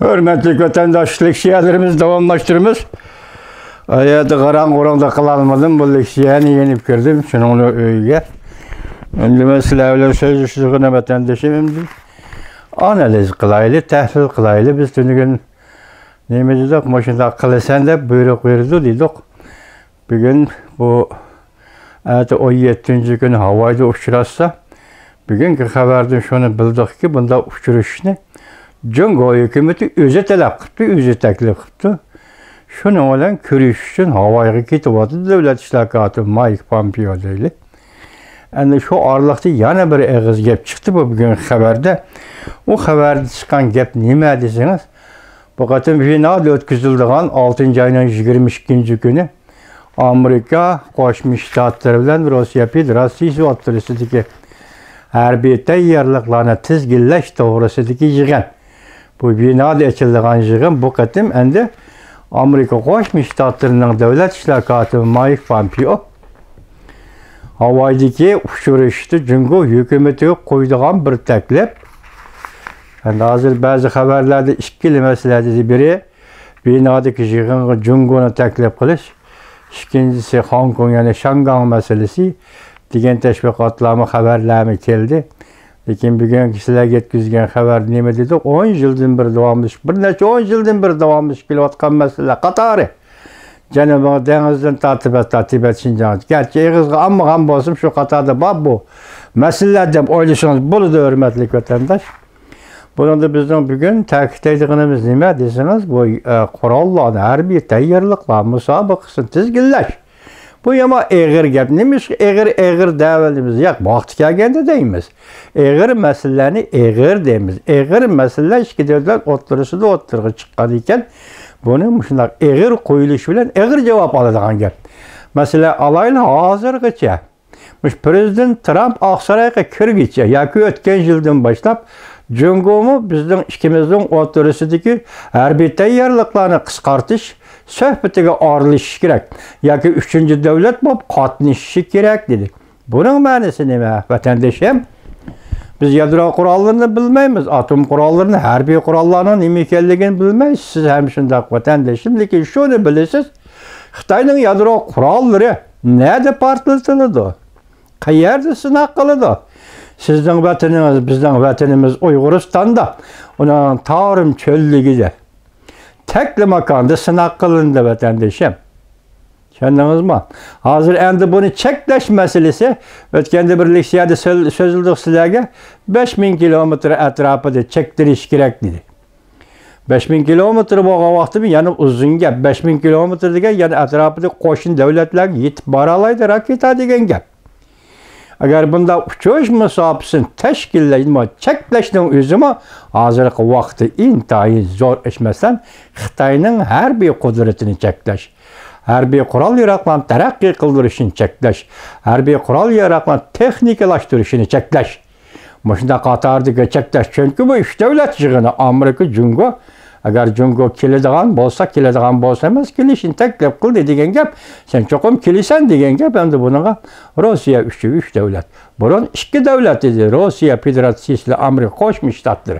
Hürmetli vatandaş, leksiyalarımız davamlaştırımız. Ayada karan oranda kılalmadım. Bu leksiyani yenip girdim. Şununla öyge. Önce mesela sözcüsüne vatandaşım. Analiz kılaylı, tehlil kılaylı. Biz dün ne dedik? Maşında kılısan da buyruk verdi dedik. Bugün bu 17. gün havayda uçurasa bugünkü haberden şunu bildik ki bunda uçuruşunu Cungo hükümeti özü talep kıptı, özü teklif kıptı. Şunun olan körüş için havaya gittiği devlet işlakatı Mike Pompeo değil. Yani şu aralıkta yana bir ağız gep çıktı bu bugün haberde. O haberde çıkan gep nime deseniz, bu kadın final ötküzüldüğün 6. ayının 22. günü Amerika Koşmuş Ştatları bilen Rusya Federasyonu oturusideki harbiy tayyorliqlarni tizginlash to'g'risidagi yig'in. Bu binoda ochilgan yig'in bu qatim endi Amerika Qo'shma Shtatlarining davlat ishlar kotibi Mike Pompeo havoydagi uchirishni Jungo hukumatiga qo'ydigan bir taklif. Endi hozir ba'zi xabarlarda ikkili masalalardan biri binodagi yig'inga Jungoni taklif qilish, ikkinchisi Hong Kong ya'ni Shangang masalasi degan tashviqotlarni xabarlarmi keldi. Lekin bugun sizlarga yetkazgan xabar nima dedi? 10 yildan bir davomlash, bir necha 10 yildan bir davomlash kelayotgan masala qatori. Janubiy dengizdan Tibet Şinjan. Gerçi Eğizga amma ham bo'lsin shu qatorda bor bu masalalar deb o'ylashingiz bo'ladi, hurmatli vatandosh. Bunda bizning bugun ta'kidlaydiganimiz nima desangiz, bu qurollarni harbiy tayyorliqlar musobaqasini tizginlash. Bu yama eğir gap. Neymiş eğir davelimiz? Yok, vakti gelgende deyimiz. Eğir meselelerini eğir deyimiz. Eğir meseleler iki devlet oturuşu da oturuğa çıkan iken bunun şunlar eğir koyuluş bilen eğir cevap alacağın gap. Mesela alayla hazır geçe. Prezident Trump Aksaray'a kirgiçe. Yakı ötken yıldan başlap Jungo'mu bizden ikimizden oturuşudaki harbiy tayyorliqlarni qisqartish söhbetiga aralışış kerak. Yoki 3. devlet bo'lib qatnashishi kerak dedi. Bunun ma'nosi nima? Vatandoshim, biz yadro qurollarini bilmaymiz, atom qurollarini, harbiy qurollarning nima ekanligini bilmaysiz. Siz ham shunday vatandoshim, lekin shuni bilasiz. Xitoyning yadro qurollari nada portlatiladi? Qayerda sinov qiladi? Sizning vatanınız, bizning vatanimiz Uyg'uristonda, uning Tarim cho'lligida tekli makanda sinov qilindi vatandoshim. Tushundingizmi? mi? Hozir endi buni cheklash masalasi o'tganda bir leksiyada so'zildi sizlarga 5000 kilometr atrofida chektirish kerak dedi. 5000 kilometr bo'lgan vaqtda yana uzun gap. 5000 kilometr degan yana atrofida qo'shni davlatlarga yetib bora oladi raketa degan gap. Agar bunda uçuş mesafesini teşkillayma, cheklashning o'zimi hozirgi vaqtda intayin zo'r emasdan Xitoyning harbiy qudratini cheklash, harbiy qurol-yarog'larni taraqqiy qildirishini cheklash, harbiy qurol-yarog'larni texnikalashtirishini cheklash. Shunda qatorda cheklash, chunki bu uch davlat yig'ini Amerika, Jungo. Agar Jungo keladigan bo'lsa emas, kelishini taklif qildi degan gap, sen cho'qim kelasan degan gap, endi bunaqa Rossiya 3 davlat. Burun 2 davlat edi, Rossiya Federatsiyasi bilan Amerika Qo'shma Shtatlari.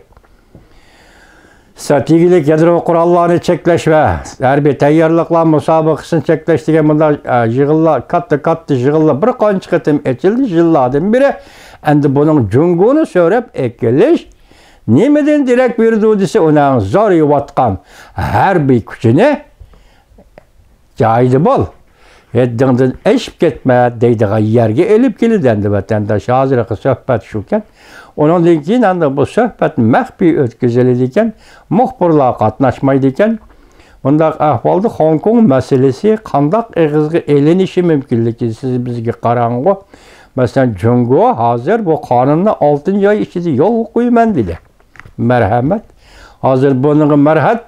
Strategik yadro qurollarini cheklash va harbiy tayyorliqlar musobaqasini cheklash degan bunda yig'inlar, katta yig'inlar bir qancha qatim etildi yillardan beri. Endi buning Jungoni so'rab ekilish nimadan direkt berdi desa, uning zo'r yotgan harbiy kuchini joyida bo'l. Yeddingdan eshib ketma deydigan yerga elib keldi endi vatandosh. Hozirgi suhbat shu ekan. Undan keyin endi bu suhbat maxfiy o'tkaziladi ekan, muxbirlar qatnashmaydi ekan. Bundaq ahvolda Hong Kong masalasi qandaq eg'izga elinishi mumkinligi siz bizga qarang'u. Masalan, Jungo hozir bu qonunni 6 oy ichida yo'l qo'yman dedi. Merhamet. Hazır bunun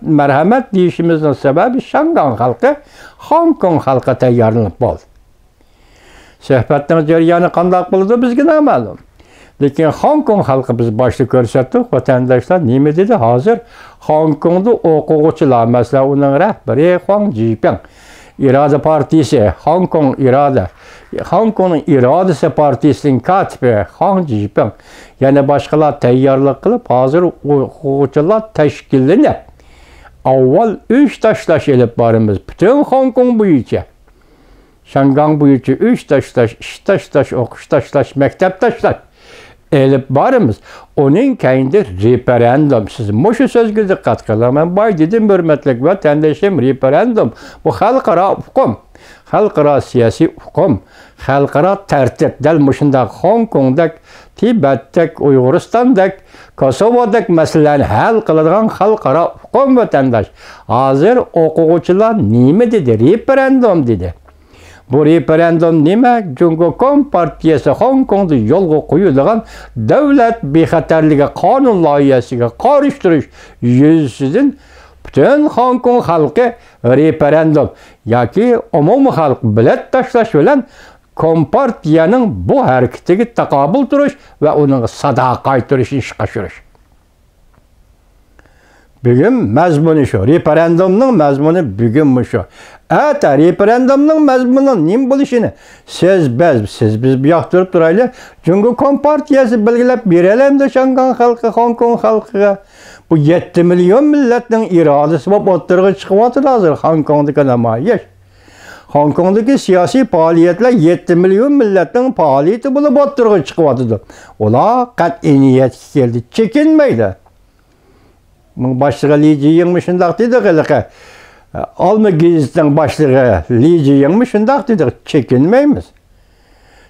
merhamet deyişimizin sebebi Shangang halkı, Hong Kong halkı tayyorlanıp bol. Söhbetning jarayoni qanday bo'ldi bizga noma'lum. Lekin Hong Kong halkı biz başta ko'rsatdik, vatandaşlar nima dedi? Hozir Hong Kongda o'quvchilar, masalan, uning rahbari Huang Jiping, İrade Partisi, Hong Kong'un İradesi Partisi'nin katibi Huang Jiping, yani başkalar tayyorlik qilib, hozir o'quvchilar tashkillanib avval 3 tashlash elib boramiz. Bütün Hong Kong bo'yicha. Shangang bo'yicha 3 tashlash, ish tashlash, o'qish tashlash, maktab tashlash elib boramiz. Onun keyinda referendum. Siz mushu so'zga diqqat qilaman. Boy dedim, hurmatli vatandoshim, referendum bu xalqaro huquq. Xalqaro siyosiy huquq, xalqaro tartib. Dal mushundaq Hong Kongdak, Tibetdak, Uyg'uristondak, Kosovodek masalalarni hal qiladigan xalqaro huquq vatandosh. Hozir o'quvchilar nima dedi? Referendum dedi. Bu referendum nima? Jungo partiyasi Hong Kongda yo'lga qo'yilgan davlat bexatarligi qonun loyihasiga qarshi turish yuzasidan bütün Hong Kong xalqi referendum yoki umumiy xalq bilet tashlash bilan Kompartiyaning bu harakatiga taqobil turish va uning sado qaytarishini ishga tushirish. Bugün mazmuni shu. Referendumning mazmuni bugün shu. Ata referendumning mazmuni nima bo'lishini siz biz bu yoqda turib turaylik. Jungo Kompartiyasi belgilab beralamdi Shangang xalqi, Hong Kong xalqiga. Bu 7 milyon millatning irodasi bo'lib o'tirg'i chiqyapti hozir Hong Kongdagi namoyish. Hong Kongdagi siyosiy faoliyatlar 7 milyon millatning faoliyati bo'lib o'tirg'i chiqyapti. Ular qat'iy niyatga keldi, chekinmaydi. Başlığı Li Jiying şundaq dedi qiliqi. Alma gezitning başlığı Li Jiying şundaq dedi, çekinmeymiz.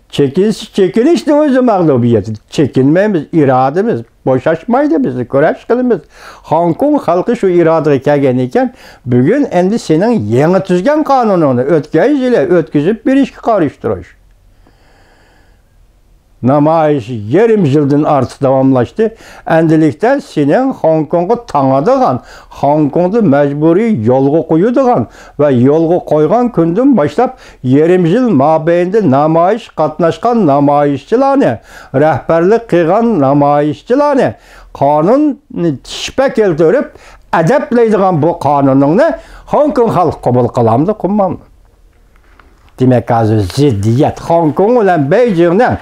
Çekinishning o'zi mag'lubiyat. Çekinmeymiz, irodamiz bo'shashmaydi bizni, kurash qilamiz. Hong Kong xalqi shu irodaga kelgan ekan, bugun endi sening yangi tuzgan qonuningni o'tkazib berishga qarshi turish. Namoyish yarım yıldan artıq davamlaşdı. Endilikdə senin Hong Kong'u tanıdığın, Hong Kong'da mecburi yolga qoyuduğun ve yolga qoygan gündən başlap yarım yıl mabeyinde namoyish qatnaşqan namoyishchilarni, rəhbərlik qilgan namoyishchilarni qonun tishpa keltirib adablaydigan bu qonunni Hong Kong xalq qabul qilamdi, qilmamdi. Demek hozir ziddiyat Hong Kong bilan Beijingdan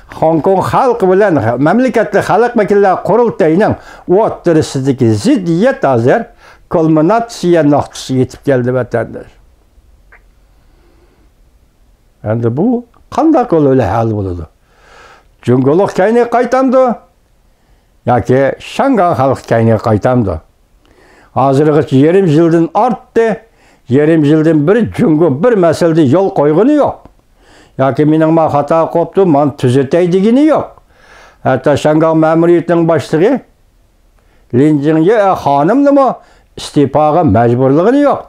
Hong Kong xalqi bilan mamlakatli xalq vakillari qurultayining o'rtasidagi ziddiyat hozir kulminatsiya nuqtasiga yetib keldi vatandosh. Endi bu qanday qilib hal bo'ladi? Jungolik kayni qaytamdi yoki Shangang xalq kayni qaytamdi? Hozirgacha yarım yildan ortdi. Yarım yildan bir jungo bir masalada yo'l qo'ygani yo'q. Yoki mening ma xato qilibdi, men tuzatay degani yo'q. Hatto Shangang ma'muriyatining boshlig'i Lin Jingye xonimnimi iste'foga majburligini yo'q.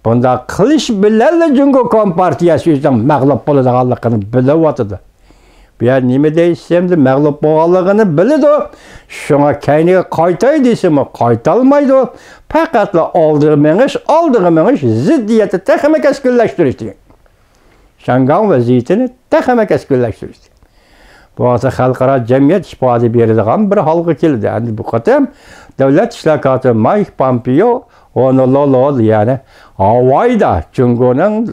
Bunda qilish bilan Jungo Kompartiyasi o'zidan mag'lub bo'ladiganligini bilyapti. Bu yer nima deyishimdi, mag'lub bo'lganligini biladi. Shunga kayniga qaytay desam, qaytalmaydi. Faqat oldiga menish ziddiyatni texnik kaskinlashtirish degan. Shangang vaziyatini texnik kaskinlashtirish. Bu asa xalqaro jamiyat ifoda beradigan bir holga keldi. Endi bu qatam davlat ishlar kotib Mike Pompeo onu yani Hawaii'da Jungo'ning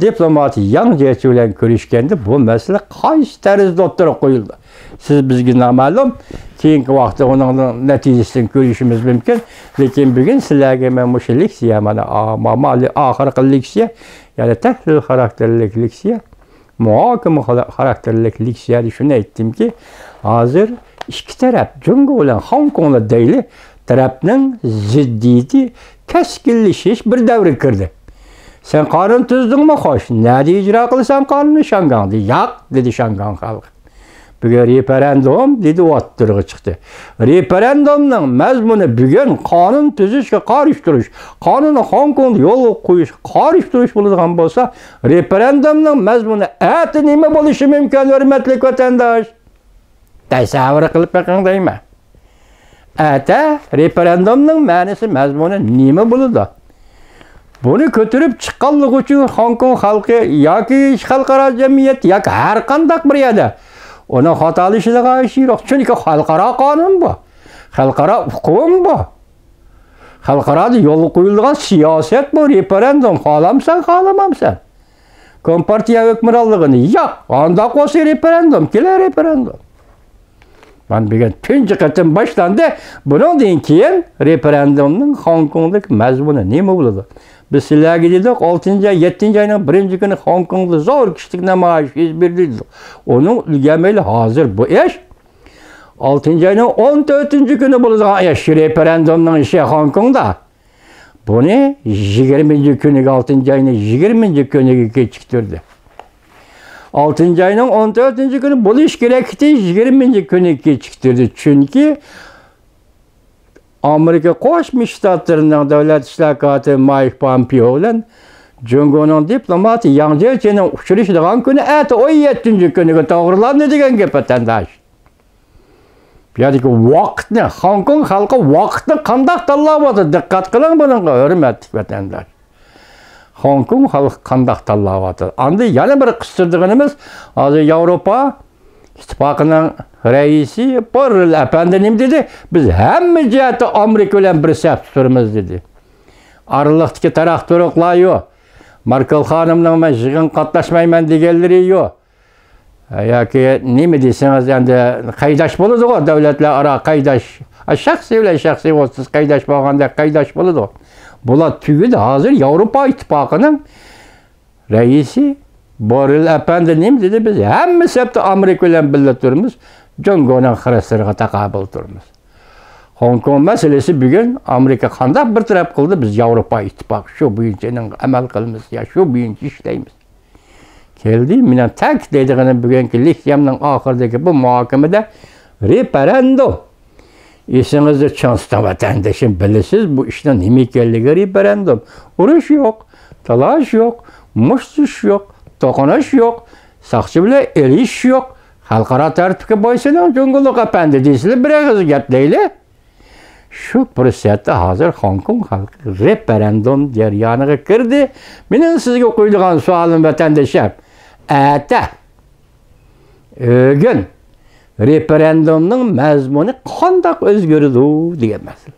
diplomati Yang Jiechi bilan ko'rishganda bu masala qaysi tarzda o'tirib qo'yildi. Siz bizga noma'lum, keyingi vaqtda uning natijasini ko'rishimiz mumkin. Lekin bugun sizlarga men bu leksiya, mana oxirgi leksiya, yani tahlil xarakterli leksiya, muhokama xarakterli leksiya deb shuni aytdimki, hozir ikki taraf Jungo bilan Hong Kongda deyli tarafning ziddiyati keskinlashish bir davrga kirdi. Sen qonun tuzdingmi, xo'sh, nima ijro qilsan qonunni Shangangda? Yo'q, dedi Shangang xalqi. Bugun referendum dedi, o'ttirg'i chiqdi. Referendumning mazmuni bugun qonun tuzishga qarshi turish, qonunni Hong Kongda yo'lga qo'yish, qarshi turish bo'ladigan bo'lsa, referendumning mazmuni ati nima bo'lishi mumkin, hurmatli vatandosh? Tasavvur qilib baqing deyman. Ata referendumning ma'nosi, mazmuni nima bo'ladi? Bunu ko'tarib chiqqanlik uchun Hong Kong xalqi yoki xalqaro jamiyat yoki har qanday bir yerda uni xatolashiga yo'q. Chunki xalqaro qonun bu. Xalqaro huquq bu. Xalqaroda yo'lga qo'yilgan siyosat bu, referendum xohlamsan, xohlamamsan. Kompartiya hukmronligini yo'q. Unda qo'ysa referendum, kelar referendum. Ben bir gün tünci qatım başlandı. Bundan keyin referendumning Hong Konglik mazmuni nima bo'ladi? Biz sizlarga dedik 6-ay, 7-ci ayının 1-ci günü Hong Kongda zor kişilik namoyish yuz berdi. Onun ilgameli hazır bu iş 6-ci ayının 14-cü günü bo'ladigan iş referendumning işi Hong Kongda. Bunu 20-ci günü 6-cı ayının 20-ci günü kechiktirdi. 6-cı ayının 14-cü günü bu iş gerekti 20-ci günü kechiktirdi. Çünkü Amerika Qo'shma Shtatlarning davlat ishlar kotiri Mike Pompeo bilan Jungoning diplomati Yang Jiechining uchrashadigan kuni 17-ci kuniga to'g'rilandi degan gap vatandosh. Bu yerdagi vaqtni, Hong Kong xalqi vaqtni qanday tanlayapti? Diqqat qiling bunga, hurmatli vatandosh. Hong Kong xalqi qanday tanlayapti? Endi yana bir qistirdig'imiz, hozir Yevropa İttifaqının reisi Borrell efendi nima dedi? Biz hamma jihatda Amerika bilan bir saf turamiz dedi. Aralıqdagi tarafdorlar yo'q. Merkel xonimning men yig'in qatnashmayman deganlari yo'q. Yoki nima desangiz endi qaydash bo'ladi-ku, davlatlararo qaydash. Shaxsiy bilan shaxsiy o'tsiz qaydash bo'lganda qaydash bo'ladi. Bular tugidi. Hozir Yevropa İttifaqının reisi Borrell efendi nima dedi? Biz hamma safda Amerika bilan birga turamiz. Jungoning xirasiriga taqobil turamiz. Hong Kong masalasi bugun Amerika qanday bir taraf qildi? Biz Yevropa ittifoqi shu bo'yicha amal qilamiz, ya shu bo'yicha ishlaymiz. Keldi, men ta'kidlaydiganim bugungi leksiyamning oxiridagi bu muhokamada referendum. Esingizda chansda vatandoshim bilasiz bu ishning nima ekanligi referendum. Urush yo'q, talash yo'q, mushtirish yo'q, to'qnash yo'q, saqchi bilan elish yo'q. Xalqaro tartibga bo'ysuning Jungolik efendi deysizlar, bir og'iz gaplayli. Shu fursatda hozir Hong Kong xalqi referendum jarayoniga kirdi. Mening sizga qo'yadigan savolim vatandoshlar, bugun referendumning mazmuni qanday o'zgardi degan masala.